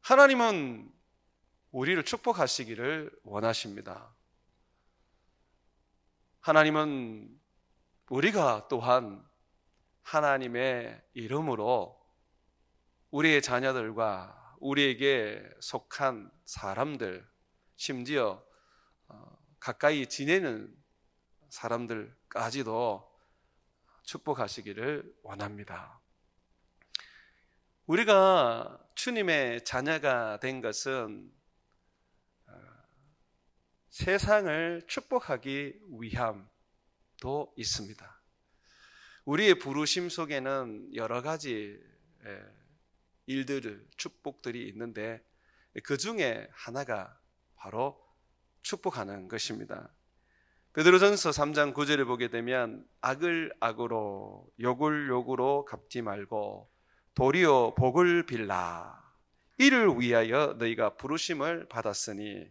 하나님은 우리를 축복하시기를 원하십니다. 하나님은 우리가 또한 하나님의 이름으로 우리의 자녀들과 우리에게 속한 사람들, 심지어 가까이 지내는 사람들까지도 축복하시기를 원합니다. 우리가 주님의 자녀가 된 것은 세상을 축복하기 위함도 있습니다. 우리의 부르심 속에는 여러 가지 일들을, 축복들이 있는데 그 중에 하나가 바로 축복하는 것입니다. 베드로전서 3장 9절을 보게 되면 악을 악으로 욕을 욕으로 갚지 말고 도리어 복을 빌라. 이를 위하여 너희가 부르심을 받았으니,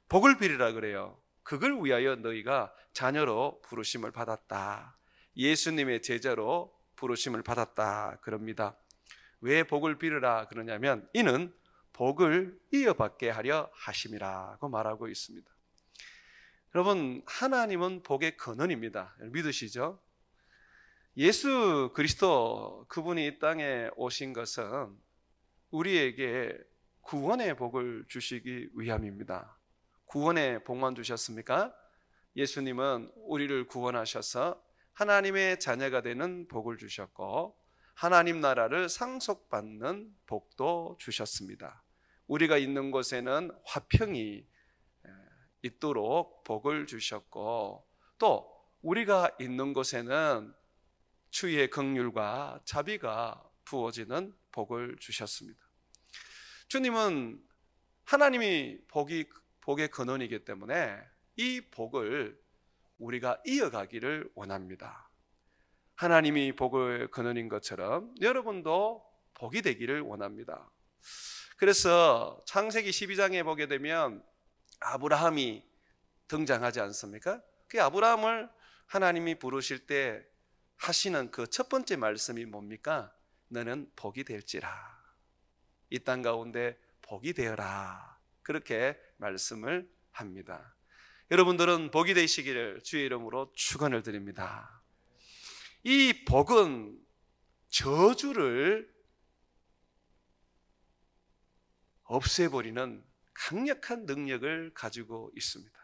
복을 빌으라 그래요. 그걸 위하여 너희가 자녀로 부르심을 받았다. 예수님의 제자로 부르심을 받았다 그럽니다. 왜 복을 빌으라 그러냐면 이는 복을 이어받게 하려 하심이라고 말하고 있습니다. 여러분, 하나님은 복의 근원입니다. 믿으시죠? 예수 그리스도, 그분이 이 땅에 오신 것은 우리에게 구원의 복을 주시기 위함입니다. 구원의 복만 주셨습니까? 예수님은 우리를 구원하셔서 하나님의 자녀가 되는 복을 주셨고 하나님 나라를 상속받는 복도 주셨습니다. 우리가 있는 곳에는 화평이 있도록 복을 주셨고, 또 우리가 있는 곳에는 주의 긍휼과 자비가 부어지는 복을 주셨습니다. 주님은 하나님이 복의 근원이기 때문에 이 복을 우리가 이어가기를 원합니다. 하나님이 복의 근원인 것처럼 여러분도 복이 되기를 원합니다. 그래서 창세기 12장에 보게 되면 아브라함이 등장하지 않습니까? 그 아브라함을 하나님이 부르실 때 하시는 그 첫 번째 말씀이 뭡니까? 너는 복이 될지라. 이 땅 가운데 복이 되어라. 그렇게 말씀을 합니다. 여러분들은 복이 되시기를 주의 이름으로 축원을 드립니다. 이 복은 저주를 없애버리는 강력한 능력을 가지고 있습니다.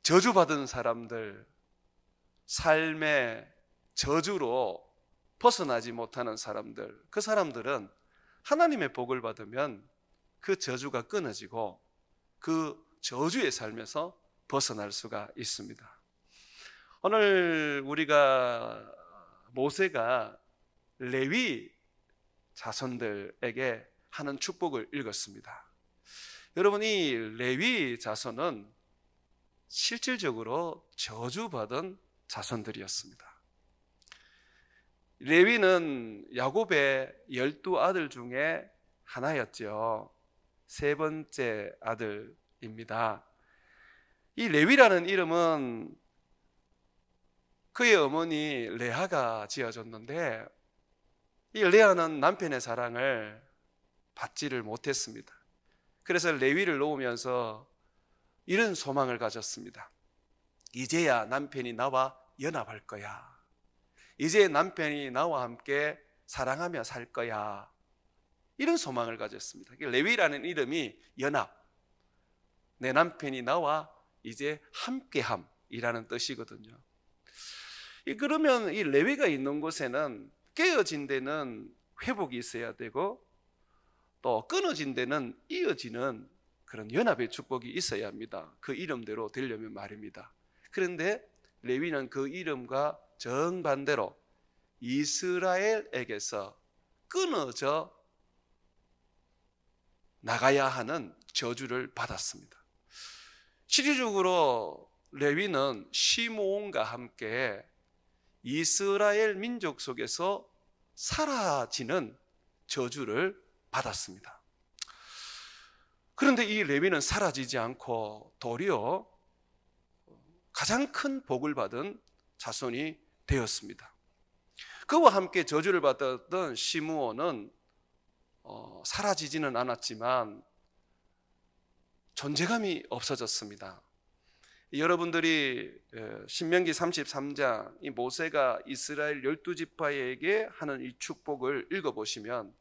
저주받은 사람들, 삶의 저주로 벗어나지 못하는 사람들, 그 사람들은 하나님의 복을 받으면 그 저주가 끊어지고 그 저주의 삶에서 벗어날 수가 있습니다. 오늘 우리가 모세가 레위 자손들에게 하는 축복을 읽었습니다. 여러분, 이 레위 자손은 실질적으로 저주받은 자손들이었습니다. 레위는 야곱의 12아들 중에 하나였죠. 세 번째 아들입니다. 이 레위라는 이름은 그의 어머니 레아가 지어줬는데 이 레아는 남편의 사랑을 받지를 못했습니다. 그래서 레위를 놓으면서 이런 소망을 가졌습니다. 이제야 남편이 나와 연합할 거야. 이제 남편이 나와 함께 사랑하며 살 거야. 이런 소망을 가졌습니다. 레위라는 이름이 연합, 내 남편이 나와 이제 함께함이라는 뜻이거든요. 그러면 이 레위가 있는 곳에는 깨어진 데는 회복이 있어야 되고 또 끊어진 데는 이어지는 그런 연합의 축복이 있어야 합니다. 그 이름대로 되려면 말입니다. 그런데 레위는 그 이름과 정반대로 이스라엘에게서 끊어져 나가야 하는 저주를 받았습니다. 실질적으로 레위는 시므온과 함께 이스라엘 민족 속에서 사라지는 저주를 받았습니다. 그런데 이 레위는 사라지지 않고 도리어 가장 큰 복을 받은 자손이 되었습니다. 그와 함께 저주를 받았던 시므온은 사라지지는 않았지만 존재감이 없어졌습니다. 여러분들이 신명기 33장 이 모세가 이스라엘 12지파에게 하는 이 축복을 읽어보시면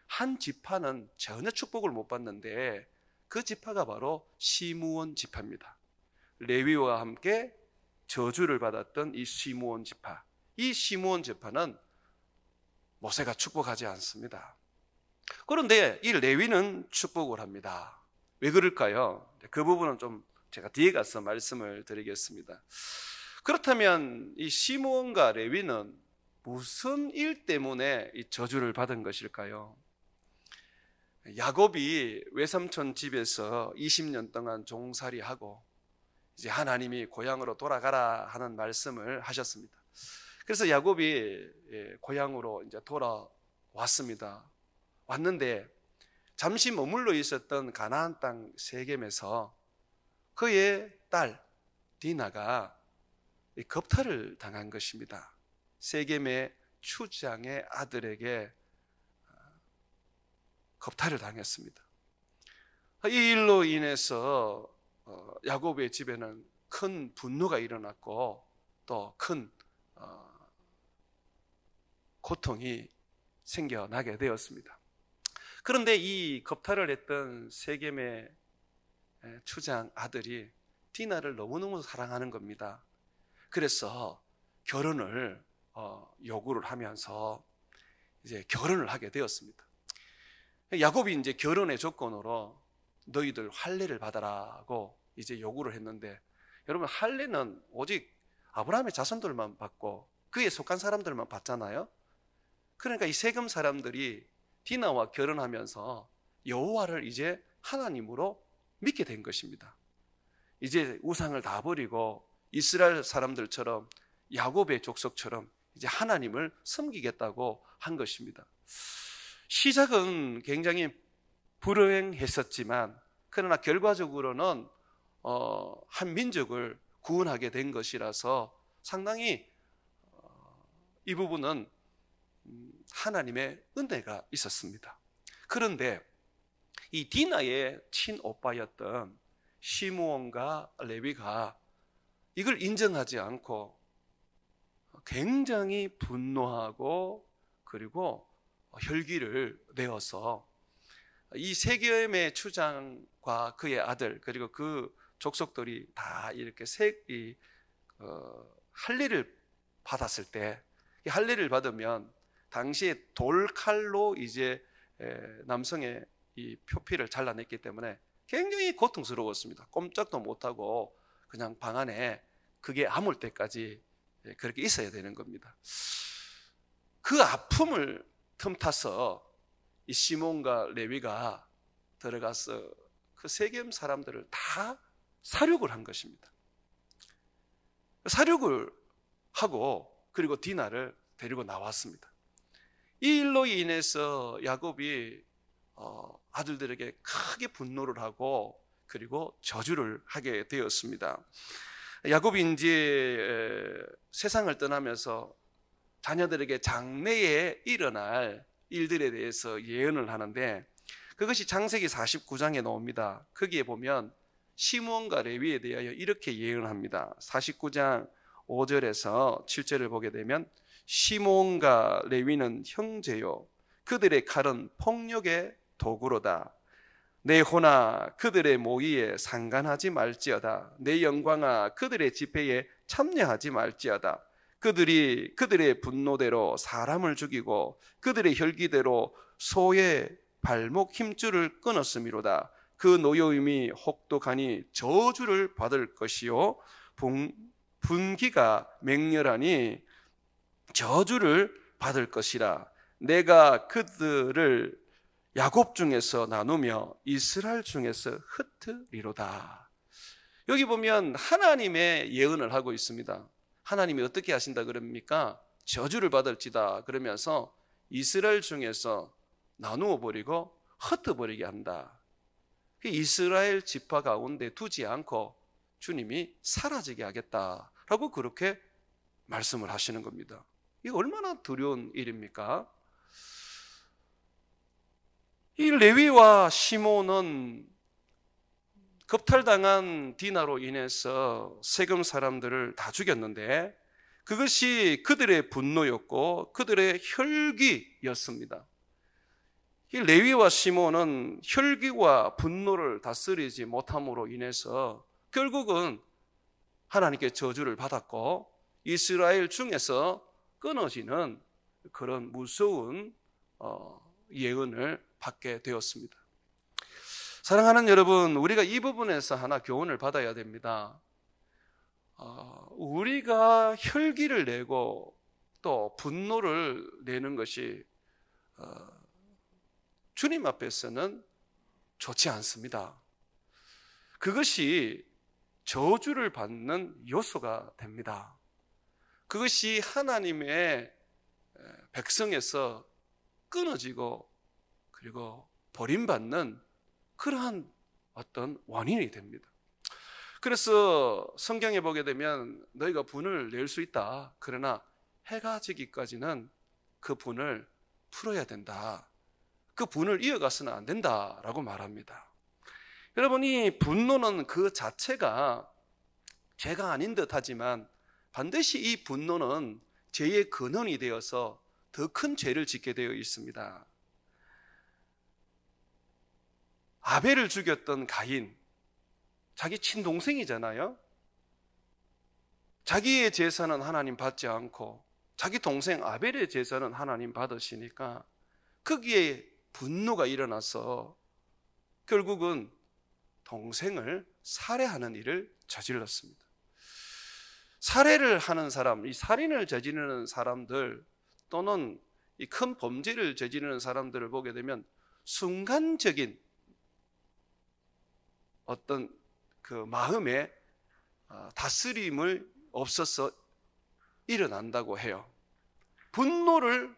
한 지파는 전혀 축복을 못 받는데 그 지파가 바로 시므온 지파입니다. 레위와 함께 저주를 받았던 이 시므온 지파, 이 시므온 지파는 모세가 축복하지 않습니다. 그런데 이 레위는 축복을 합니다. 왜 그럴까요? 그 부분은 좀 제가 뒤에 가서 말씀을 드리겠습니다. 그렇다면 이 시므온과 레위는 무슨 일 때문에 이 저주를 받은 것일까요? 야곱이 외삼촌 집에서 20년 동안 종살이하고 이제 하나님이 고향으로 돌아가라 하는 말씀을 하셨습니다. 그래서 야곱이 고향으로 이제 돌아왔습니다. 왔는데 잠시 머물러 있었던 가나안 땅 세겜에서 그의 딸 디나가 겁탈을 당한 것입니다. 세겜의 추장의 아들에게 겁탈을 당했습니다. 이 일로 인해서 야곱의 집에는 큰 분노가 일어났고 또 큰 고통이 생겨나게 되었습니다. 그런데 이 겁탈을 했던 세겜의 추장 아들이 디나를 너무너무 사랑하는 겁니다. 그래서 결혼을 요구를 하면서 이제 결혼을 하게 되었습니다. 야곱이 이제 결혼의 조건으로 너희들 할례를 받아라고 이제 요구를 했는데, 여러분 할례는 오직 아브라함의 자손들만 받고 그에 속한 사람들만 받잖아요. 그러니까 이 세겜 사람들이 디나와 결혼하면서 여호와를 이제 하나님으로 믿게 된 것입니다. 이제 우상을 다 버리고 이스라엘 사람들처럼 야곱의 족속처럼 이제 하나님을 섬기겠다고 한 것입니다. 시작은 굉장히 불행했었지만 그러나 결과적으로는 한 민족을 구원하게 된 것이라서 상당히 이 부분은 하나님의 은혜가 있었습니다. 그런데 이 디나의 친오빠였던 시므온과 레위가 이걸 인정하지 않고 굉장히 분노하고 그리고 혈기를 내어서 이 세겜의 추장과 그의 아들 그리고 그 족속들이 다 이렇게 할례를 받았을 때, 이 할례를 받으면 당시에 돌칼로 이제 남성의 이 표피를 잘라냈기 때문에 굉장히 고통스러웠습니다. 꼼짝도 못하고 그냥 방 안에 그게 아물 때까지 그렇게 있어야 되는 겁니다. 그 아픔을 틈타서 이 시몬과 레위가 들어가서 그 세겜 사람들을 다 살육을 한 것입니다. 살육을 하고 그리고 디나를 데리고 나왔습니다. 이 일로 인해서 야곱이 아들들에게 크게 분노를 하고 그리고 저주를 하게 되었습니다. 야곱이 이제 세상을 떠나면서 자녀들에게 장래에 일어날 일들에 대해서 예언을 하는데 그것이 창세기 49장에 나옵니다. 거기에 보면 시므온과 레위에 대하여 이렇게 예언합니다. 49장 5절에서 7절을 보게 되면 시므온과 레위는 형제요 그들의 칼은 폭력의 도구로다. 내 호나 그들의 모의에 상관하지 말지어다. 내 영광아 그들의 집회에 참여하지 말지어다. 그들이 그들의 분노대로 사람을 죽이고 그들의 혈기대로 소의 발목 힘줄을 끊었음이로다. 그 노여움이 혹독하니 저주를 받을 것이요 분기가 맹렬하니 저주를 받을 것이라. 내가 그들을 야곱 중에서 나누며 이스라엘 중에서 흩으리로다. 여기 보면 하나님의 예언을 하고 있습니다. 하나님이 어떻게 하신다 그럽니까? 저주를 받을지다 그러면서 이스라엘 중에서 나누어 버리고 흩어버리게 한다. 이스라엘 지파 가운데 두지 않고 주님이 사라지게 하겠다라고 그렇게 말씀을 하시는 겁니다. 이게 얼마나 두려운 일입니까? 이 레위와 시몬은 겁탈당한 디나로 인해서 세금 사람들을 다 죽였는데 그것이 그들의 분노였고 그들의 혈기였습니다. 이 레위와 시몬은 혈기와 분노를 다스리지 못함으로 인해서 결국은 하나님께 저주를 받았고 이스라엘 중에서 끊어지는 그런 무서운 예언을 받게 되었습니다. 사랑하는 여러분, 우리가 이 부분에서 하나 교훈을 받아야 됩니다. 우리가 혈기를 내고 또 분노를 내는 것이 주님 앞에서는 좋지 않습니다. 그것이 저주를 받는 요소가 됩니다. 그것이 하나님의 백성에서 끊어지고 그리고 버림받는 그러한 어떤 원인이 됩니다. 그래서 성경에 보게 되면 너희가 분을 낼 수 있다. 그러나 해가 지기까지는 그 분을 풀어야 된다. 그 분을 이어가서는 안 된다라고 말합니다. 여러분, 이 분노는 그 자체가 죄가 아닌 듯 하지만 반드시 이 분노는 죄의 근원이 되어서 더 큰 죄를 짓게 되어 있습니다. 아벨을 죽였던 가인, 자기 친동생이잖아요. 자기의 제사는 하나님 받지 않고 자기 동생 아벨의 제사는 하나님 받으시니까 거기에 분노가 일어나서 결국은 동생을 살해하는 일을 저질렀습니다. 살해를 하는 사람, 이 살인을 저지르는 사람들 또는 이 큰 범죄를 저지르는 사람들을 보게 되면 순간적인 어떤 그 마음의 다스림을 없어서 일어난다고 해요. 분노를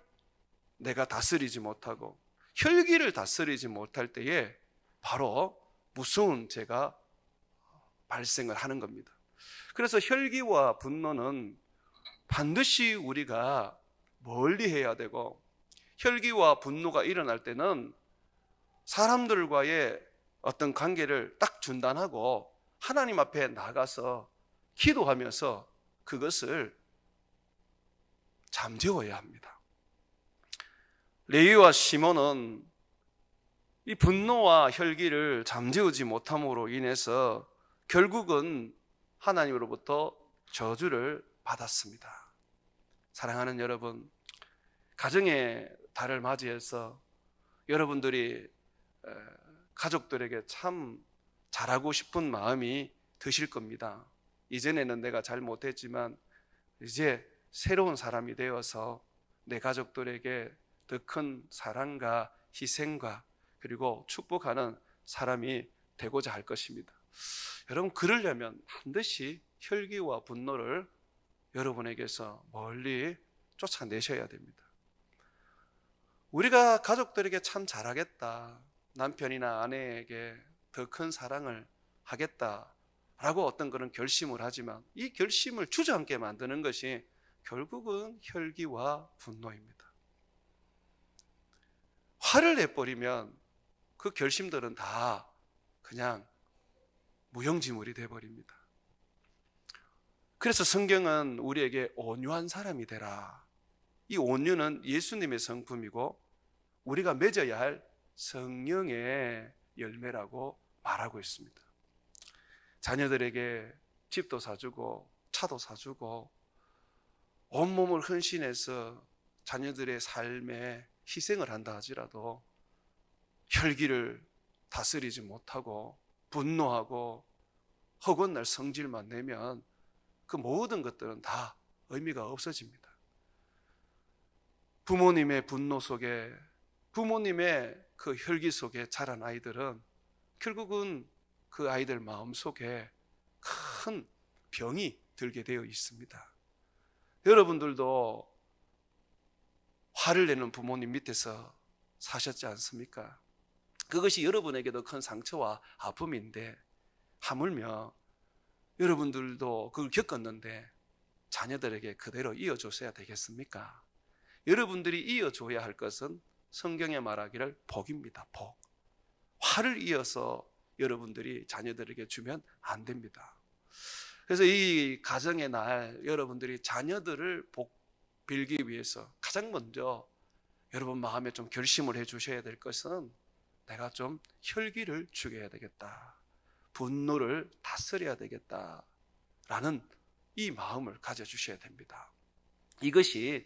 내가 다스리지 못하고 혈기를 다스리지 못할 때에 바로 무서운 죄가 발생을 하는 겁니다. 그래서 혈기와 분노는 반드시 우리가 멀리 해야 되고 혈기와 분노가 일어날 때는 사람들과의 어떤 관계를 딱 중단하고 하나님 앞에 나가서 기도하면서 그것을 잠재워야 합니다. 레위와 시몬은 이 분노와 혈기를 잠재우지 못함으로 인해서 결국은 하나님으로부터 저주를 받았습니다. 사랑하는 여러분, 가정의 달을 맞이해서 여러분들이 가족들에게 참 잘하고 싶은 마음이 드실 겁니다. 이전에는 내가 잘 못했지만 이제 새로운 사람이 되어서 내 가족들에게 더 큰 사랑과 희생과 그리고 축복하는 사람이 되고자 할 것입니다. 여러분, 그러려면 반드시 혈기와 분노를 여러분에게서 멀리 쫓아내셔야 됩니다. 우리가 가족들에게 참 잘하겠다, 남편이나 아내에게 더 큰 사랑을 하겠다라고 어떤 그런 결심을 하지만 이 결심을 주저앉게 만드는 것이 결국은 혈기와 분노입니다. 화를 내버리면 그 결심들은 다 그냥 무용지물이 되어버립니다. 그래서 성경은 우리에게 온유한 사람이 되라. 이 온유는 예수님의 성품이고 우리가 맺어야 할 성령의 열매라고 말하고 있습니다. 자녀들에게 집도 사주고 차도 사주고 온몸을 헌신해서 자녀들의 삶에 희생을 한다 하지라도 혈기를 다스리지 못하고 분노하고 허건날 성질만 내면 그 모든 것들은 다 의미가 없어집니다. 부모님의 분노 속에, 부모님의 그 혈기 속에 자란 아이들은 결국은 그 아이들 마음 속에 큰 병이 들게 되어 있습니다. 여러분들도 화를 내는 부모님 밑에서 사셨지 않습니까? 그것이 여러분에게도 큰 상처와 아픔인데 하물며 여러분들도 그걸 겪었는데 자녀들에게 그대로 이어줬어야 되겠습니까? 여러분들이 이어줘야 할 것은 성경에 말하기를 복입니다. 복. 화를 이어서 여러분들이 자녀들에게 주면 안 됩니다. 그래서 이 가정의 날 여러분들이 자녀들을 복 빌기 위해서 가장 먼저 여러분 마음에 좀 결심을 해 주셔야 될 것은 내가 좀 혈기를 죽여야 되겠다, 분노를 다스려야 되겠다라는 이 마음을 가져주셔야 됩니다. 이것이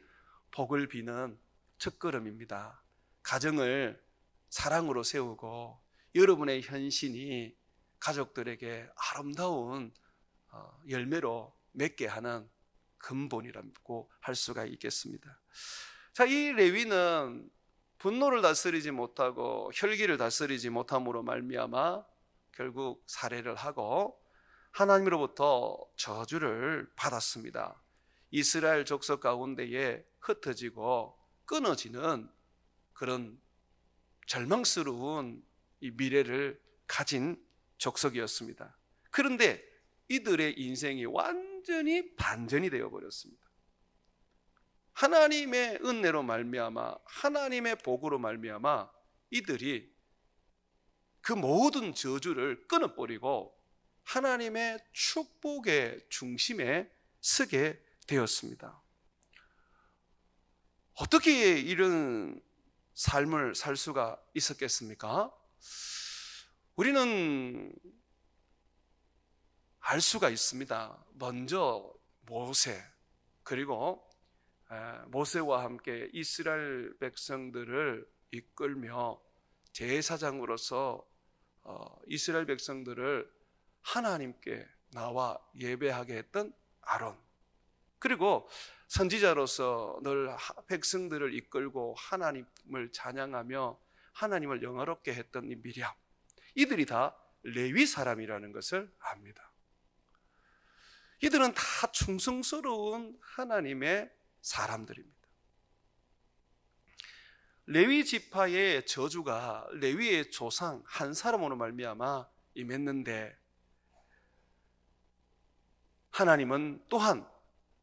복을 비는 첫걸음입니다. 가정을 사랑으로 세우고 여러분의 헌신이 가족들에게 아름다운 열매로 맺게 하는 근본이라고 할 수가 있겠습니다. 자, 이 레위는 분노를 다스리지 못하고 혈기를 다스리지 못함으로 말미암아 결국 살해를 하고 하나님으로부터 저주를 받았습니다. 이스라엘 족속 가운데에 흩어지고 끊어지는 그런 절망스러운 이 미래를 가진 족속이었습니다. 그런데 이들의 인생이 완전히 반전이 되어버렸습니다. 하나님의 은혜로 말미암아 하나님의 복으로 말미암아 이들이 그 모든 저주를 끊어버리고 하나님의 축복의 중심에 서게 되었습니다. 어떻게 이런 삶을 살 수가 있었겠습니까? 우리는 알 수가 있습니다. 먼저 모세, 그리고 모세와 함께 이스라엘 백성들을 이끌며 제사장으로서 이스라엘 백성들을 하나님께 나와 예배하게 했던 아론, 그리고 선지자로서 늘 백성들을 이끌고 하나님을 찬양하며 하나님을 영화롭게 했던 이 미리암, 이들이 다 레위 사람이라는 것을 압니다. 이들은 다 충성스러운 하나님의 사람들입니다. 레위 지파의 저주가 레위의 조상 한 사람으로 말미암아 임했는데, 하나님은 또한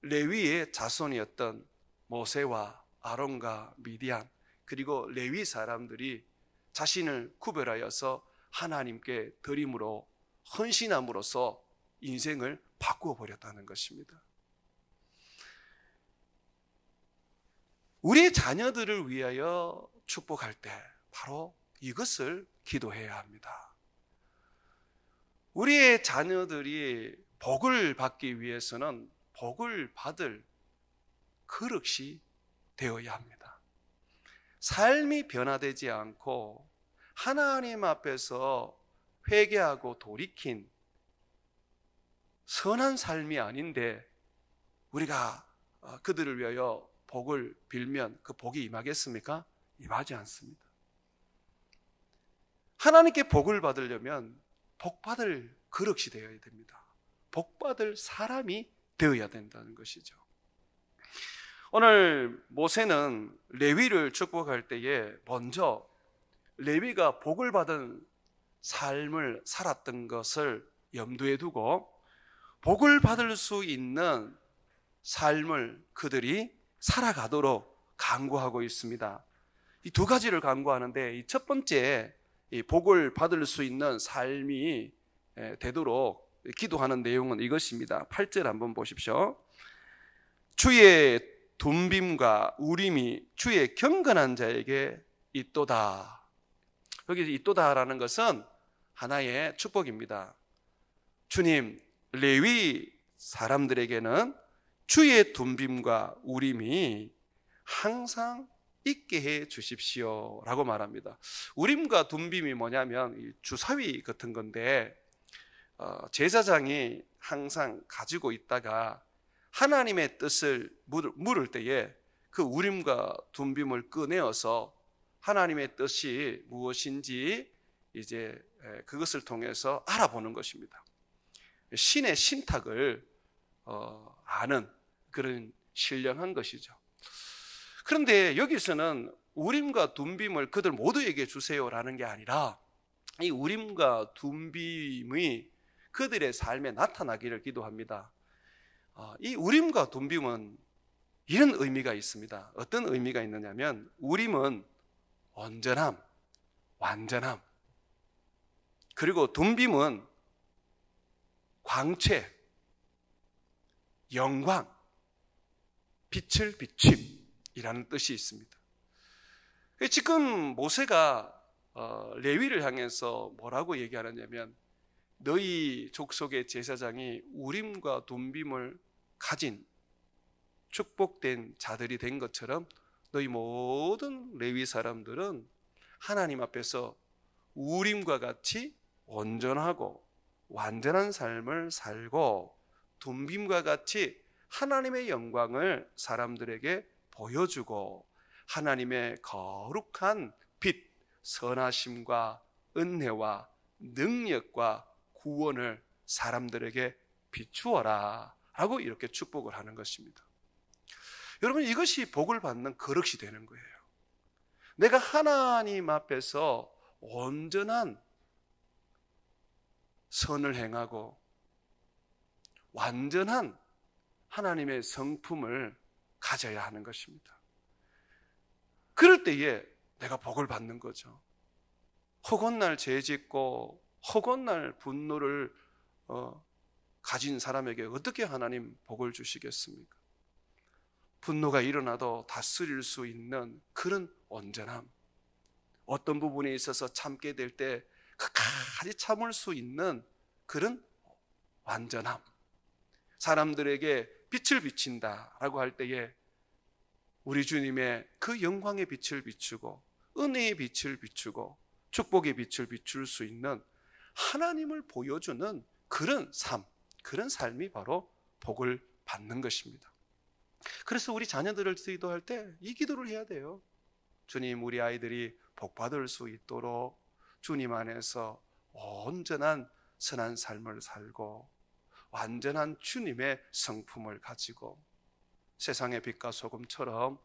레위의 자손이었던 모세와 아론과 미디안, 그리고 레위 사람들이 자신을 구별하여서 하나님께 드림으로 헌신함으로써 인생을 바꾸어 버렸다는 것입니다. 우리의 자녀들을 위하여 축복할 때 바로 이것을 기도해야 합니다. 우리의 자녀들이 복을 받기 위해서는 복을 받을 그릇이 되어야 합니다. 삶이 변화되지 않고 하나님 앞에서 회개하고 돌이킨 선한 삶이 아닌데 우리가 그들을 위하여 복을 빌면 그 복이 임하겠습니까? 임하지 않습니다. 하나님께 복을 받으려면 복받을 그릇이 되어야 됩니다. 복받을 사람이 되어야 된다는 것이죠. 오늘 모세는 레위를 축복할 때에 먼저 레위가 복을 받은 삶을 살았던 것을 염두에 두고 복을 받을 수 있는 삶을 그들이 살아가도록 강구하고 있습니다. 이 두 가지를 강구하는데, 이 첫 번째 이 복을 받을 수 있는 삶이 되도록 기도하는 내용은 이것입니다. 8절 한번 보십시오. 주의 둠빔과 우림이 주의 경건한 자에게 있도다. 여기 있도다라는 것은 하나의 축복입니다. 주님, 레위 사람들에게는 주의 둠빔과 우림이 항상 있게 해 주십시오 라고 말합니다. 우림과 둠빔이 뭐냐면 주사위 같은 건데, 제사장이 항상 가지고 있다가 하나님의 뜻을 물을 때에 그 우림과 둠빔을 꺼내어서 하나님의 뜻이 무엇인지 이제 그것을 통해서 알아보는 것입니다. 신의 신탁을 아는 그런 신령한 것이죠. 그런데 여기서는 우림과 둠빔을 그들 모두에게 주세요라는 게 아니라 이 우림과 둠빔이 그들의 삶에 나타나기를 기도합니다. 이 우림과 둠빔은 이런 의미가 있습니다. 어떤 의미가 있느냐면, 우림은 온전함, 완전함. 그리고 둠빔은 광채, 영광, 빛을 비춤이라는 뜻이 있습니다. 지금 모세가 레위를 향해서 뭐라고 얘기하느냐면, 너희 족속의 제사장이 우림과 둠빔을 가진 축복된 자들이 된 것처럼 너희 모든 레위 사람들은 하나님 앞에서 우림과 같이 온전하고 완전한 삶을 살고, 둠빔과 같이 하나님의 영광을 사람들에게 보여주고, 하나님의 거룩한 빛, 선하심과 은혜와 능력과 구원을 사람들에게 비추어라 라고 이렇게 축복을 하는 것입니다. 여러분, 이것이 복을 받는 그릇이 되는 거예요. 내가 하나님 앞에서 온전한 선을 행하고 완전한 하나님의 성품을 가져야 하는 것입니다. 그럴 때에 내가 복을 받는 거죠. 허건날 죄짓고 허건날 분노를 가진 사람에게 어떻게 하나님 복을 주시겠습니까? 분노가 일어나도 다스릴 수 있는 그런 온전함, 어떤 부분에 있어서 참게 될 때 끝까지 참을 수 있는 그런 완전함, 사람들에게 빛을 비친다라고 할 때에 우리 주님의 그 영광의 빛을 비추고 은혜의 빛을 비추고 축복의 빛을 비출 수 있는 하나님을 보여주는 그런 삶, 그런 삶이 바로 복을 받는 것입니다. 그래서 우리 자녀들을 기도할 때 이 기도를 해야 돼요. 주님, 우리 아이들이 복받을 수 있도록 주님 안에서 온전한 선한 삶을 살고 완전한 주님의 성품을 가지고 세상의 빛과 소금처럼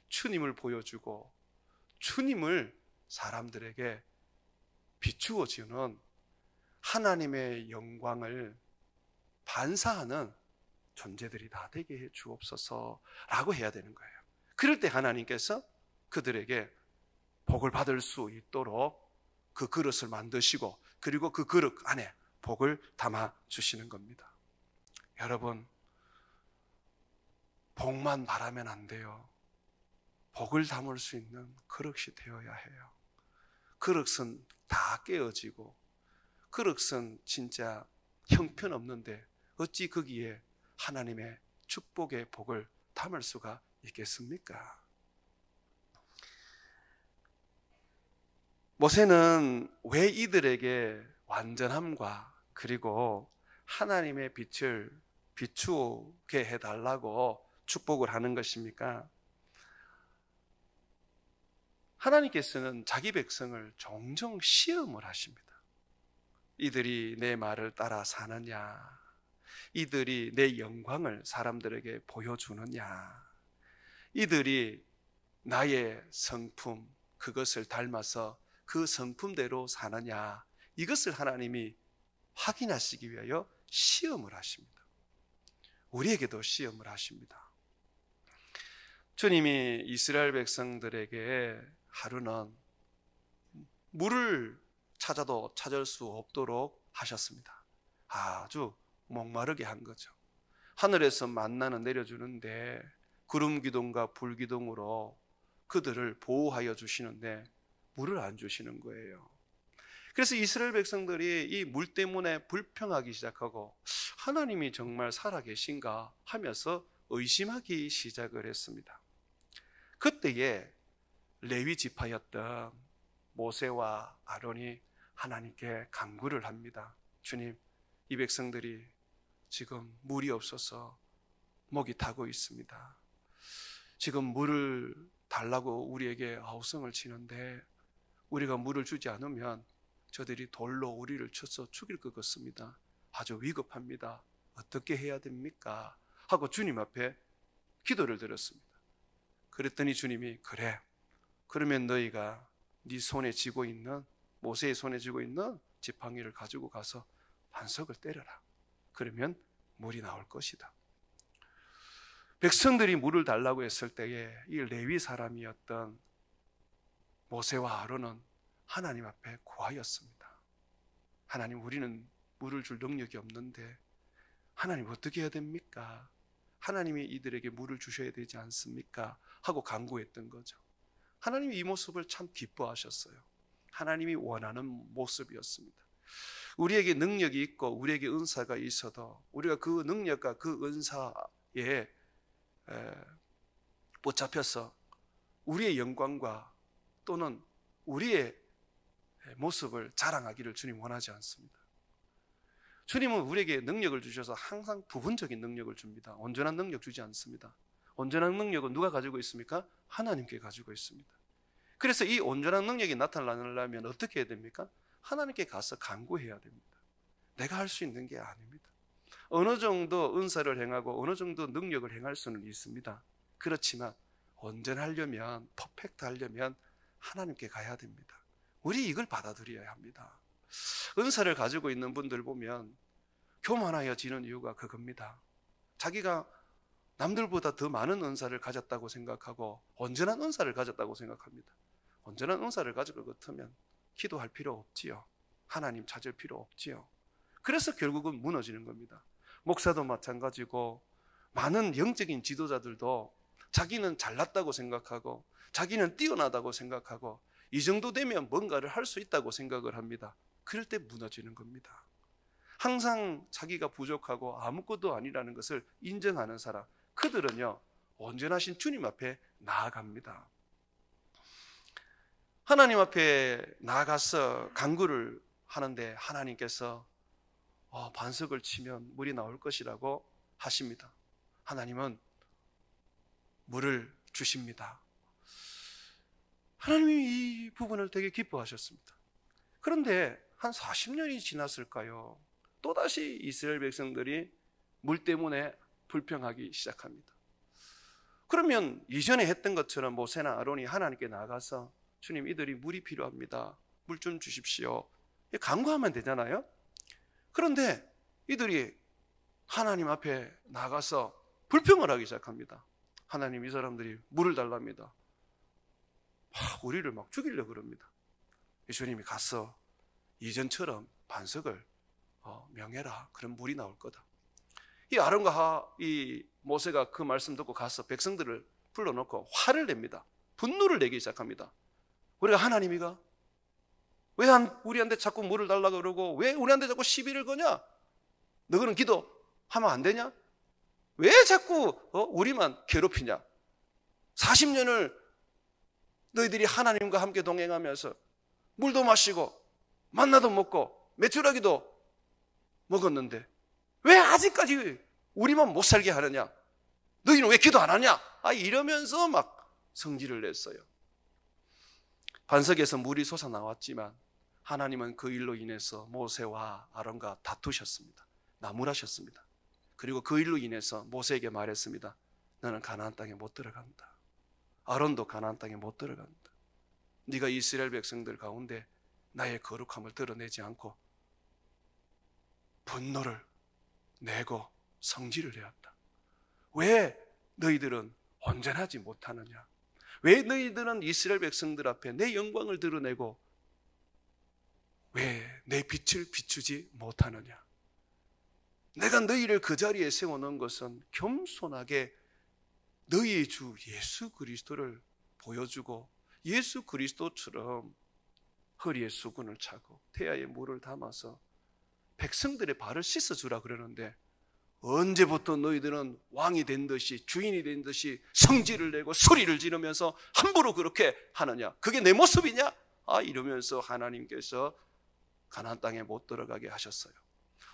주님을 보여주고 주님을 사람들에게 비추어주는 하나님의 영광을 반사하는 존재들이 다 되게 해 주옵소서라고 해야 되는 거예요. 그럴 때 하나님께서 그들에게 복을 받을 수 있도록 그 그릇을 만드시고, 그리고 그 그릇 안에 복을 담아 주시는 겁니다. 여러분, 복만 바라면 안 돼요. 복을 담을 수 있는 그릇이 되어야 해요. 그릇은 다 깨어지고 그릇은 진짜 형편없는데 어찌 거기에 하나님의 축복의 복을 담을 수가 있겠습니까? 모세는 왜 이들에게 완전함과 그리고 하나님의 빛을 비추게 해달라고 축복을 하는 것입니까? 하나님께서는 자기 백성을 종종 시험을 하십니다. 이들이 내 말을 따라 사느냐, 이들이 내 영광을 사람들에게 보여주느냐, 이들이 나의 성품, 그것을 닮아서 그 성품대로 사느냐, 이것을 하나님이 확인하시기 위하여 시험을 하십니다. 우리에게도 시험을 하십니다. 주님이 이스라엘 백성들에게 하루는 물을 찾아도 찾을 수 없도록 하셨습니다. 아주 목마르게 한 거죠. 하늘에서 만나는 내려주는데 구름 기둥과 불 기둥으로 그들을 보호하여 주시는데 물을 안 주시는 거예요. 그래서 이스라엘 백성들이 이 물 때문에 불평하기 시작하고 하나님이 정말 살아계신가 하면서 의심하기 시작을 했습니다. 그때에 레위 지파였던 모세와 아론이 하나님께 간구를 합니다. 주님, 이 백성들이 지금 물이 없어서 목이 타고 있습니다. 지금 물을 달라고 우리에게 아우성을 치는데 우리가 물을 주지 않으면 저들이 돌로 우리를 쳐서 죽일 것 같습니다. 아주 위급합니다. 어떻게 해야 됩니까? 하고 주님 앞에 기도를 드렸습니다. 그랬더니 주님이 그래, 그러면 너희가 네 손에 쥐고 있는, 모세의 손에 쥐고 있는 지팡이를 가지고 가서 반석을 때려라. 그러면 물이 나올 것이다. 백성들이 물을 달라고 했을 때에 이 레위 사람이었던 모세와 아론은 하나님 앞에 구하였습니다. 하나님, 우리는 물을 줄 능력이 없는데 하나님 어떻게 해야 됩니까? 하나님이 이들에게 물을 주셔야 되지 않습니까? 하고 간구했던 거죠. 하나님이 이 모습을 참 기뻐하셨어요. 하나님이 원하는 모습이었습니다. 우리에게 능력이 있고 우리에게 은사가 있어도 우리가 그 능력과 그 은사에 붙잡혀서 우리의 영광과 또는 우리의 모습을 자랑하기를 주님 원하지 않습니다. 주님은 우리에게 능력을 주셔서 항상 부분적인 능력을 줍니다. 온전한 능력 주지 않습니다. 온전한 능력은 누가 가지고 있습니까? 하나님께 가지고 있습니다. 그래서 이 온전한 능력이 나타나려면 어떻게 해야 됩니까? 하나님께 가서 간구해야 됩니다. 내가 할 수 있는 게 아닙니다. 어느 정도 은사를 행하고 어느 정도 능력을 행할 수는 있습니다. 그렇지만 온전하려면, 퍼펙트 하려면 하나님께 가야 됩니다. 우리 이걸 받아들여야 합니다. 은사를 가지고 있는 분들 보면 교만하여지는 이유가 그겁니다. 자기가 남들보다 더 많은 은사를 가졌다고 생각하고 온전한 은사를 가졌다고 생각합니다. 온전한 은사를 가질 것 같으면 기도할 필요 없지요. 하나님 찾을 필요 없지요. 그래서 결국은 무너지는 겁니다. 목사도 마찬가지고 많은 영적인 지도자들도 자기는 잘났다고 생각하고 자기는 뛰어나다고 생각하고 이 정도 되면 뭔가를 할 수 있다고 생각을 합니다. 그럴 때 무너지는 겁니다. 항상 자기가 부족하고 아무것도 아니라는 것을 인정하는 사람, 그들은요 온전하신 주님 앞에 나아갑니다. 하나님 앞에 나아가서 간구를 하는데 하나님께서 반석을 치면 물이 나올 것이라고 하십니다. 하나님은 물을 주십니다. 하나님이 이 부분을 되게 기뻐하셨습니다. 그런데 한 40년이 지났을까요? 또다시 이스라엘 백성들이 물 때문에 불평하기 시작합니다. 그러면 이전에 했던 것처럼 모세나 아론이 하나님께 나가서 주님, 이들이 물이 필요합니다. 물 좀 주십시오. 간구하면 되잖아요. 그런데 이들이 하나님 앞에 나가서 불평을 하기 시작합니다. 하나님, 이 사람들이 물을 달랍니다. 우리를 막 죽이려고 그럽니다. 주님이 가서 이전처럼 반석을 명해라. 그럼 물이 나올 거다. 이 아론과 이 모세가 그 말씀 듣고 가서 백성들을 불러놓고 화를 냅니다. 분노를 내기 시작합니다. 우리가 하나님이가 왜 우리한테 자꾸 물을 달라고 그러고 왜 우리한테 자꾸 시비를 거냐? 너희는 기도하면 안 되냐? 왜 자꾸 우리만 괴롭히냐? 40년을 너희들이 하나님과 함께 동행하면서 물도 마시고 만나도 먹고 메추라기도 먹었는데 왜 아직까지 우리만 못 살게 하느냐? 너희는 왜 기도 안 하냐? 이러면서 막 성질을 냈어요. 반석에서 물이 솟아나왔지만 하나님은 그 일로 인해서 모세와 아론과 다투셨습니다. 나무라셨습니다. 그리고 그 일로 인해서 모세에게 말했습니다. 너는 가나안 땅에 못 들어간다. 아론도 가나안 땅에 못 들어간다. 네가 이스라엘 백성들 가운데 나의 거룩함을 드러내지 않고 분노를 내고 성질을 내었다. 왜 너희들은 온전하지 못하느냐? 왜 너희들은 이스라엘 백성들 앞에 내 영광을 드러내고 왜 내 빛을 비추지 못하느냐? 내가 너희를 그 자리에 세워놓은 것은 겸손하게 너희의 주 예수 그리스도를 보여주고 예수 그리스도처럼 허리에 수건을 차고 태아에 물을 담아서 백성들의 발을 씻어주라 그러는데 언제부터 너희들은 왕이 된 듯이 주인이 된 듯이 성질을 내고 소리를 지르면서 함부로 그렇게 하느냐? 그게 내 모습이냐? 이러면서 하나님께서 가나안 땅에 못 들어가게 하셨어요.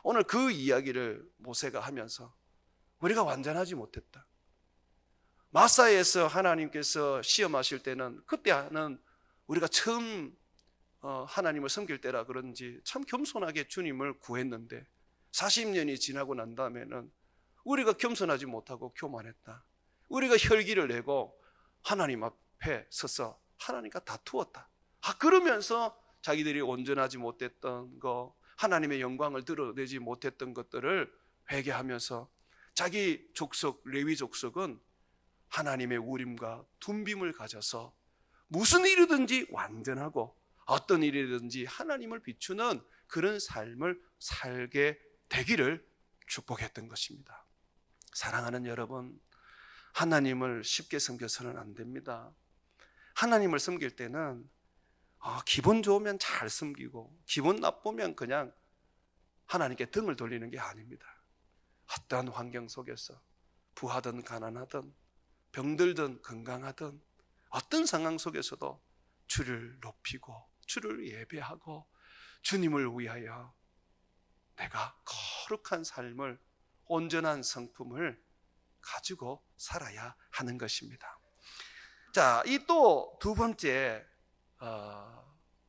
오늘 그 이야기를 모세가 하면서 우리가 완전하지 못했다. 마사에서 하나님께서 시험하실 때는 그때는 우리가 처음 하나님을 섬길 때라 그런지 참 겸손하게 주님을 구했는데 40년이 지나고 난 다음에는 우리가 겸손하지 못하고 교만했다. 우리가 혈기를 내고 하나님 앞에 서서 하나님과 다투었다. 그러면서 자기들이 온전하지 못했던 거, 하나님의 영광을 드러내지 못했던 것들을 회개하면서 자기 족속, 레위 족속은 하나님의 우림과 둔빔을 가져서 무슨 일이든지 완전하고 어떤 일이든지 하나님을 비추는 그런 삶을 살게 되기를 축복했던 것입니다. 사랑하는 여러분, 하나님을 쉽게 섬겨서는 안 됩니다. 하나님을 섬길 때는 기분 좋으면 잘 섬기고 기분 나쁘면 그냥 하나님께 등을 돌리는 게 아닙니다. 어떠한 환경 속에서 부하든 가난하든 병들든 건강하든 어떤 상황 속에서도 주를 높이고 주를 예배하고 주님을 위하여 내가 거룩한 삶을, 온전한 성품을 가지고 살아야 하는 것입니다. 자, 이 또 두 번째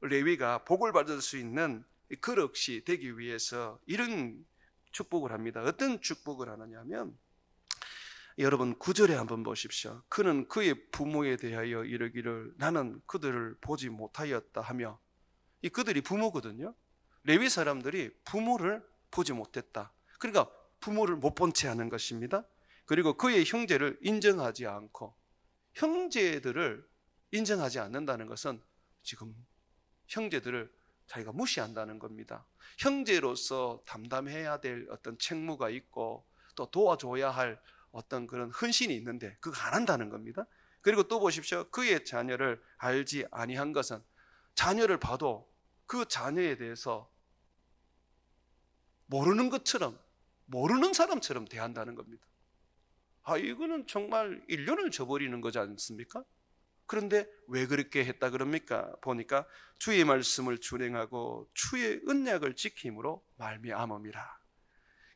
레위가 복을 받을 수 있는 그릇이 되기 위해서 이런 축복을 합니다. 어떤 축복을 하느냐면, 여러분 9절에 한번 보십시오. 그는 그의 부모에 대하여 이르기를 나는 그들을 보지 못하였다 하며, 이 그들이 부모거든요. 레위 사람들이 부모를 보지 못했다. 그러니까 부모를 못 본 채 하는 것입니다. 그리고 그의 형제를 인정하지 않고, 형제들을 인정하지 않는다는 것은 지금 형제들을 자기가 무시한다는 겁니다. 형제로서 담당해야 될 어떤 책무가 있고 또 도와줘야 할 어떤 그런 헌신이 있는데 그거 안 한다는 겁니다. 그리고 또 보십시오. 그의 자녀를 알지 아니한 것은, 자녀를 봐도 그 자녀에 대해서 모르는 것처럼, 모르는 사람처럼 대한다는 겁니다. 이거는 정말 인륜을 저버리는 거지 않습니까? 그런데 왜 그렇게 했다 그럽니까? 보니까 주의 말씀을 준행하고 주의 언약을 지킴으로 말미암음이라.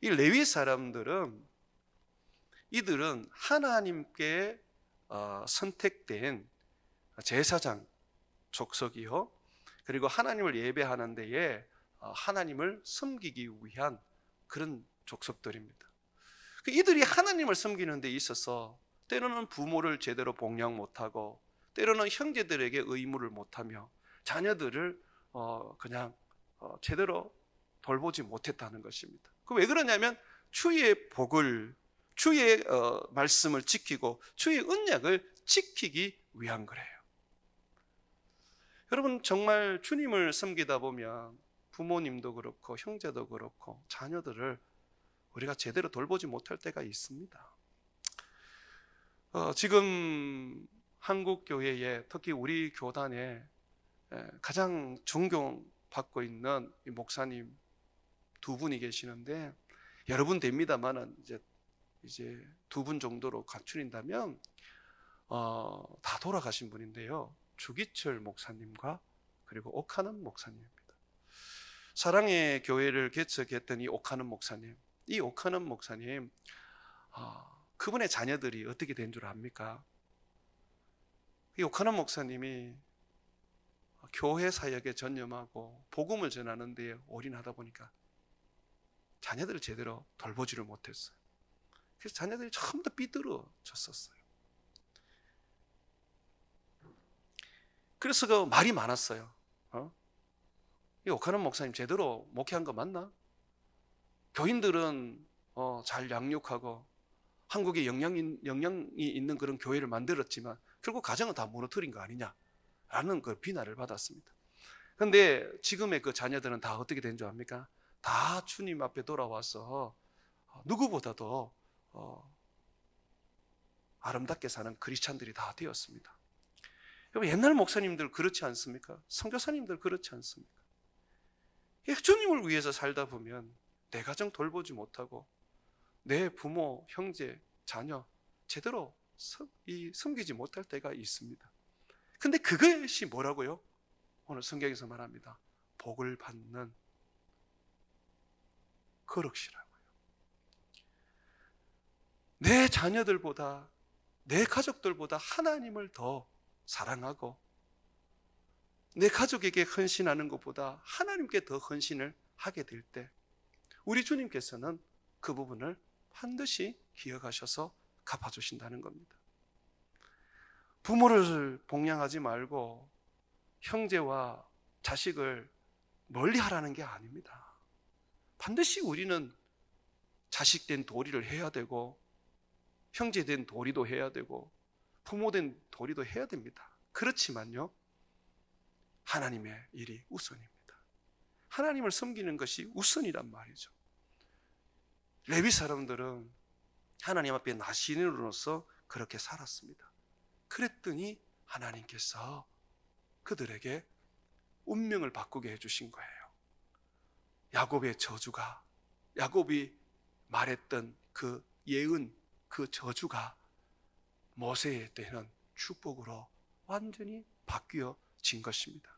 이 레위 사람들은, 이들은 하나님께 선택된 제사장 족속이요, 그리고 하나님을 예배하는 데에 하나님을 섬기기 위한 그런 족속들입니다. 이들이 하나님을 섬기는 데 있어서 때로는 부모를 제대로 봉양 못하고, 때로는 형제들에게 의무를 못하며 자녀들을 그냥 제대로 돌보지 못했다는 것입니다. 왜 그러냐면 주의 복을, 주의 말씀을 지키고 주의 언약을 지키기 위한 거래요. 여러분, 정말 주님을 섬기다 보면 부모님도 그렇고 형제도 그렇고 자녀들을 우리가 제대로 돌보지 못할 때가 있습니다. 지금 한국 교회에, 특히 우리 교단에 가장 존경받고 있는 목사님 두 분이 계시는데, 여러분 됩니다만 이제 두 분 정도로 갖추린다면 다 돌아가신 분인데요. 주기철 목사님과 그리고 옥하는 목사님입니다. 사랑의 교회를 개척했던 이 옥하는 목사님, 그분의 자녀들이 어떻게 된 줄 압니까? 이 옥하는 목사님이 교회 사역에 전념하고 복음을 전하는 데 올인하다 보니까 자녀들을 제대로 돌보지를 못했어요. 그래서 자녀들이 전부 다 삐뚤어졌었어요. 그래서 그 말이 많았어요. 이 옥하는 목사님 제대로 목회한 거 맞나? 교인들은 잘 양육하고 한국에 영향이 있는 그런 교회를 만들었지만 결국 가정은 다 무너뜨린 거 아니냐라는 그 비난을 받았습니다. 그런데 지금의 그 자녀들은 다 어떻게 된 줄 압니까? 다 주님 앞에 돌아와서 누구보다도 아름답게 사는 크리스찬들이 다 되었습니다. 여러분, 옛날 목사님들 그렇지 않습니까? 선교사님들 그렇지 않습니까? 주님을 위해서 살다 보면 내 가정 돌보지 못하고 내 부모, 형제, 자녀 제대로 섬기지 못할 때가 있습니다. 근데 그것이 뭐라고요? 오늘 성경에서 말합니다. 복을 받는 거룩이라고요. 내 자녀들보다, 내 가족들보다 하나님을 더 사랑하고 내 가족에게 헌신하는 것보다 하나님께 더 헌신을 하게 될 때 우리 주님께서는 그 부분을 반드시 기억하셔서 갚아주신다는 겁니다. 부모를 봉양하지 말고 형제와 자식을 멀리하라는 게 아닙니다. 반드시 우리는 자식된 도리를 해야 되고 형제된 도리도 해야 되고 부모된 도리도 해야 됩니다. 그렇지만요, 하나님의 일이 우선입니다. 하나님을 섬기는 것이 우선이란 말이죠. 레위 사람들은 하나님 앞에 나시인으로서 그렇게 살았습니다. 그랬더니 하나님께서 그들에게 운명을 바꾸게 해주신 거예요. 야곱의 저주가, 야곱이 말했던 그 예언, 그 저주가 모세에 대한 축복으로 완전히 바뀌어진 것입니다.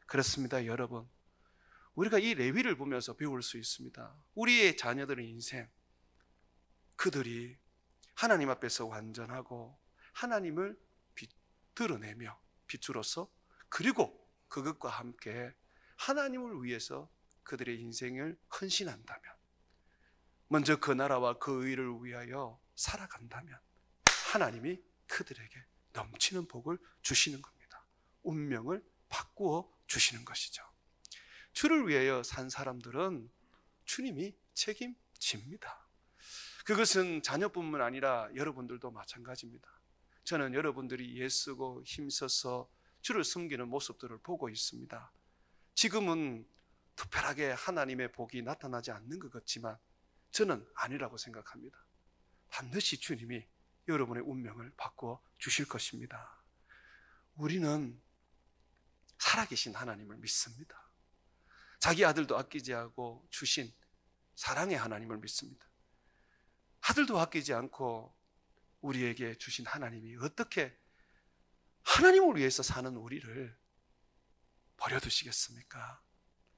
그렇습니다, 여러분. 우리가 이 레위를 보면서 배울 수 있습니다. 우리의 자녀들의 인생, 그들이 하나님 앞에서 완전하고 하나님을 드러내며 빛으로서, 그리고 그것과 함께 하나님을 위해서 그들의 인생을 헌신한다면, 먼저 그 나라와 그 의를 위하여 살아간다면 하나님이 그들에게 넘치는 복을 주시는 겁니다. 운명을 바꾸어 주시는 것이죠. 주를 위하여 산 사람들은 주님이 책임집니다. 그것은 자녀뿐만 아니라 여러분들도 마찬가지입니다. 저는 여러분들이 애쓰고 힘써서 주를 섬기는 모습들을 보고 있습니다. 지금은 특별하게 하나님의 복이 나타나지 않는 것 같지만 저는 아니라고 생각합니다. 반드시 주님이 여러분의 운명을 바꾸어 주실 것입니다. 우리는 살아계신 하나님을 믿습니다. 자기 아들도 아끼지 않고 주신 사랑의 하나님을 믿습니다. 아들도 아끼지 않고 우리에게 주신 하나님이 어떻게 하나님을 위해서 사는 우리를 버려두시겠습니까?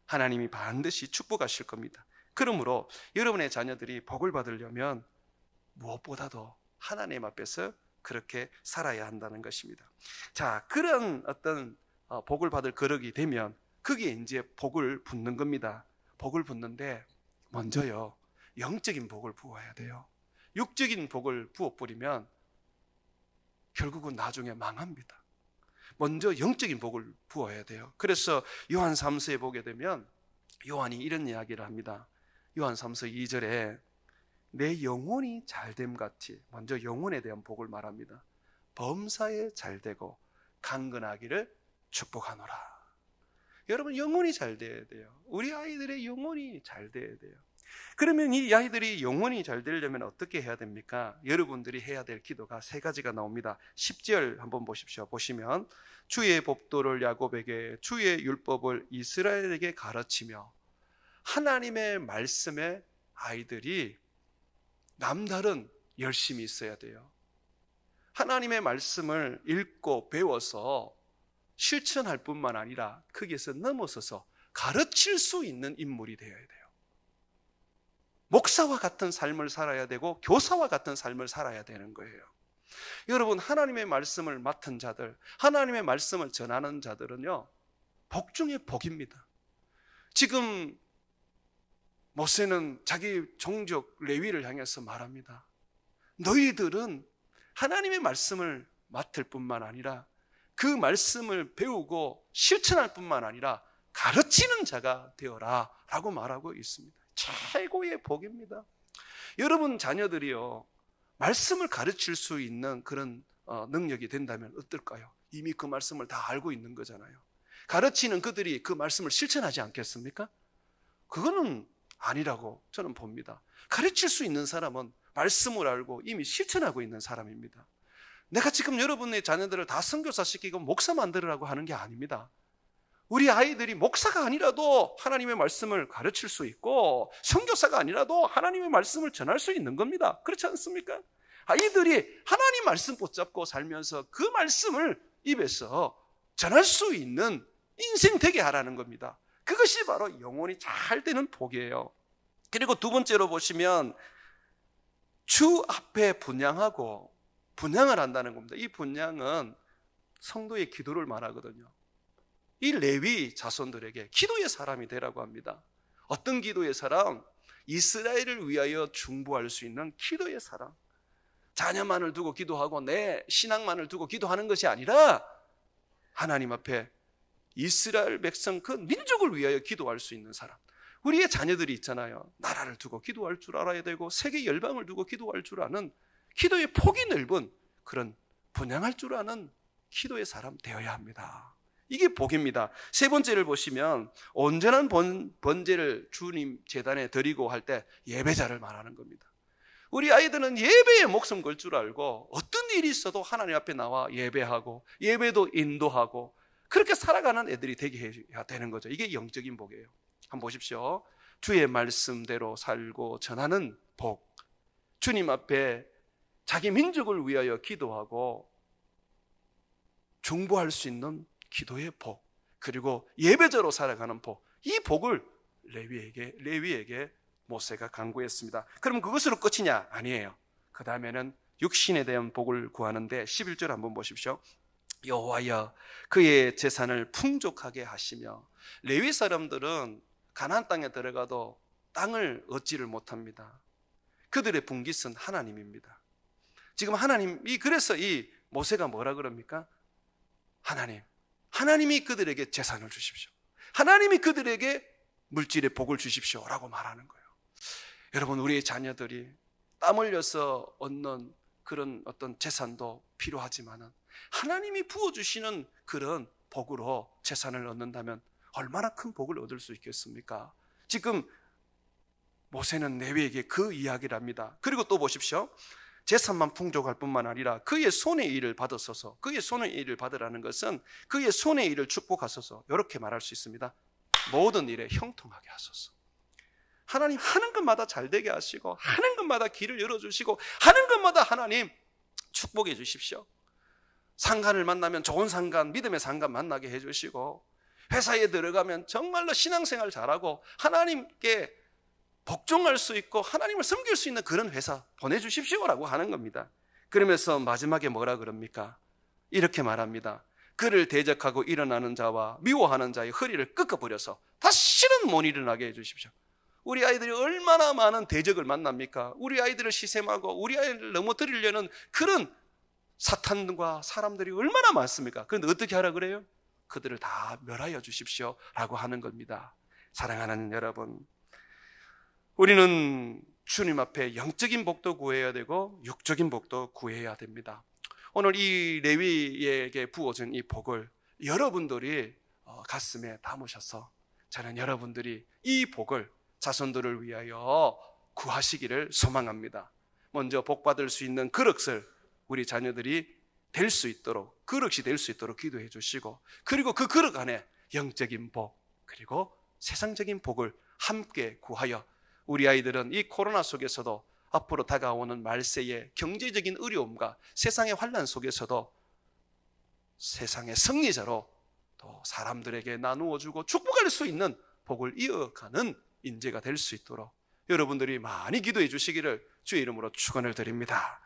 하나님이 반드시 축복하실 겁니다. 그러므로 여러분의 자녀들이 복을 받으려면 무엇보다도 하나님 앞에서 그렇게 살아야 한다는 것입니다. 자, 그런 어떤 복을 받을 거룩이 되면 그게 이제 복을 붓는 겁니다. 복을 붓는데 먼저요, 영적인 복을 부어야 돼요. 육적인 복을 부어버리면 결국은 나중에 망합니다. 먼저 영적인 복을 부어야 돼요. 그래서 요한 3서에 보게 되면 요한이 이런 이야기를 합니다. 요한 3서 2절에 내 영혼이 잘됨 같이, 먼저 영혼에 대한 복을 말합니다. 범사에 잘되고 강건하기를 축복하노라. 여러분, 영혼이 잘 돼야 돼요. 우리 아이들의 영혼이 잘 돼야 돼요. 그러면 이 아이들이 영혼이 잘 되려면 어떻게 해야 됩니까? 여러분들이 해야 될 기도가 세 가지가 나옵니다. 10절 한번 보십시오. 보시면 주의 법도를 야곱에게, 주의 율법을 이스라엘에게 가르치며, 하나님의 말씀에 아이들이 남다른 열심이 있어야 돼요. 하나님의 말씀을 읽고 배워서 실천할 뿐만 아니라 거기에서 넘어서서 가르칠 수 있는 인물이 되어야 돼요. 목사와 같은 삶을 살아야 되고 교사와 같은 삶을 살아야 되는 거예요. 여러분, 하나님의 말씀을 맡은 자들, 하나님의 말씀을 전하는 자들은요, 복 중에 복입니다. 지금 모세는 자기 종족 레위를 향해서 말합니다. 너희들은 하나님의 말씀을 맡을 뿐만 아니라 그 말씀을 배우고 실천할 뿐만 아니라 가르치는 자가 되어라 라고 말하고 있습니다. 최고의 복입니다. 여러분 자녀들이요, 말씀을 가르칠 수 있는 그런 능력이 된다면 어떨까요? 이미 그 말씀을 다 알고 있는 거잖아요. 가르치는 그들이 그 말씀을 실천하지 않겠습니까? 그거는 아니라고 저는 봅니다. 가르칠 수 있는 사람은 말씀을 알고 이미 실천하고 있는 사람입니다. 내가 지금 여러분의 자녀들을 다 선교사 시키고 목사 만들으라고 하는 게 아닙니다. 우리 아이들이 목사가 아니라도 하나님의 말씀을 가르칠 수 있고 선교사가 아니라도 하나님의 말씀을 전할 수 있는 겁니다. 그렇지 않습니까? 아이들이 하나님 말씀 붙잡고 살면서 그 말씀을 입에서 전할 수 있는 인생 되게 하라는 겁니다. 그것이 바로 영혼이 잘 되는 복이에요. 그리고 두 번째로 보시면 주 앞에 분향하고 분향을 한다는 겁니다. 이 분향은 성도의 기도를 말하거든요. 이 레위 자손들에게 기도의 사람이 되라고 합니다. 어떤 기도의 사람? 이스라엘을 위하여 중보할 수 있는 기도의 사람. 자녀만을 두고 기도하고 내 신앙만을 두고 기도하는 것이 아니라 하나님 앞에 이스라엘 백성 그 민족을 위하여 기도할 수 있는 사람. 우리의 자녀들이 있잖아요. 나라를 두고 기도할 줄 알아야 되고 세계 열방을 두고 기도할 줄 아는 기도의 폭이 넓은 그런 분향할 줄 아는 기도의 사람 되어야 합니다. 이게 복입니다. 세 번째를 보시면 온전한 번제를 주님 제단에 드리고 할 때 예배자를 말하는 겁니다. 우리 아이들은 예배에 목숨 걸 줄 알고 어떤 일이 있어도 하나님 앞에 나와 예배하고 예배도 인도하고 그렇게 살아가는 애들이 되게 해야 되는 거죠. 이게 영적인 복이에요. 한번 보십시오. 주의 말씀대로 살고 전하는 복, 주님 앞에 자기 민족을 위하여 기도하고 중보할 수 있는 기도의 복, 그리고 예배자로 살아가는 복, 이 복을 레위에게 모세가 간구했습니다. 그럼 그것으로 끝이냐? 아니에요. 그 다음에는 육신에 대한 복을 구하는데 11절 한번 보십시오. 여호와여 그의 재산을 풍족하게 하시며. 레위 사람들은 가나안 땅에 들어가도 땅을 얻지를 못합니다. 그들의 분깃은 하나님입니다. 지금 하나님이 그래서 이 모세가 뭐라 그럽니까? 하나님이 그들에게 재산을 주십시오. 하나님이 그들에게 물질의 복을 주십시오 라고 말하는 거예요. 여러분, 우리의 자녀들이 땀 흘려서 얻는 그런 어떤 재산도 필요하지만 하나님이 부어주시는 그런 복으로 재산을 얻는다면 얼마나 큰 복을 얻을 수 있겠습니까? 지금 모세는 레위에게 그 이야기를 합니다. 그리고 또 보십시오. 재산만 풍족할 뿐만 아니라 그의 손의 일을 받으소서. 그의 손의 일을 받으라는 것은 그의 손의 일을 축복하소서, 이렇게 말할 수 있습니다. 모든 일에 형통하게 하소서. 하나님 하는 것마다 잘 되게 하시고 하는 것마다 길을 열어주시고 하는 것마다 하나님 축복해 주십시오. 상간을 만나면 좋은 상간, 믿음의 상간 만나게 해주시고 회사에 들어가면 정말로 신앙생활 잘하고 하나님께 복종할 수 있고 하나님을 섬길 수 있는 그런 회사 보내주십시오라고 하는 겁니다. 그러면서 마지막에 뭐라 그럽니까? 이렇게 말합니다. 그를 대적하고 일어나는 자와 미워하는 자의 허리를 꺾어버려서 다시는 못 일어나게 해주십시오. 우리 아이들이 얼마나 많은 대적을 만납니까? 우리 아이들을 시샘하고 우리 아이를 넘어뜨리려는 그런 사탄과 사람들이 얼마나 많습니까? 그런데 어떻게 하라 그래요? 그들을 다 멸하여 주십시오 라고 하는 겁니다. 사랑하는 여러분, 우리는 주님 앞에 영적인 복도 구해야 되고 육적인 복도 구해야 됩니다. 오늘 이 레위에게 부어준 이 복을 여러분들이 가슴에 담으셔서 저는 여러분들이 이 복을 자손들을 위하여 구하시기를 소망합니다. 먼저 복 받을 수 있는 그릇을 우리 자녀들이 될 수 있도록, 그릇이 될 수 있도록 기도해 주시고, 그리고 그 그릇 안에 영적인 복 그리고 세상적인 복을 함께 구하여 우리 아이들은 이 코로나 속에서도 앞으로 다가오는 말세의 경제적인 어려움과 세상의 환난 속에서도 세상의 승리자로 또 사람들에게 나누어 주고 축복할 수 있는 복을 이어가는 인재가 될 수 있도록 여러분들이 많이 기도해 주시기를 주의 이름으로 축원을 드립니다.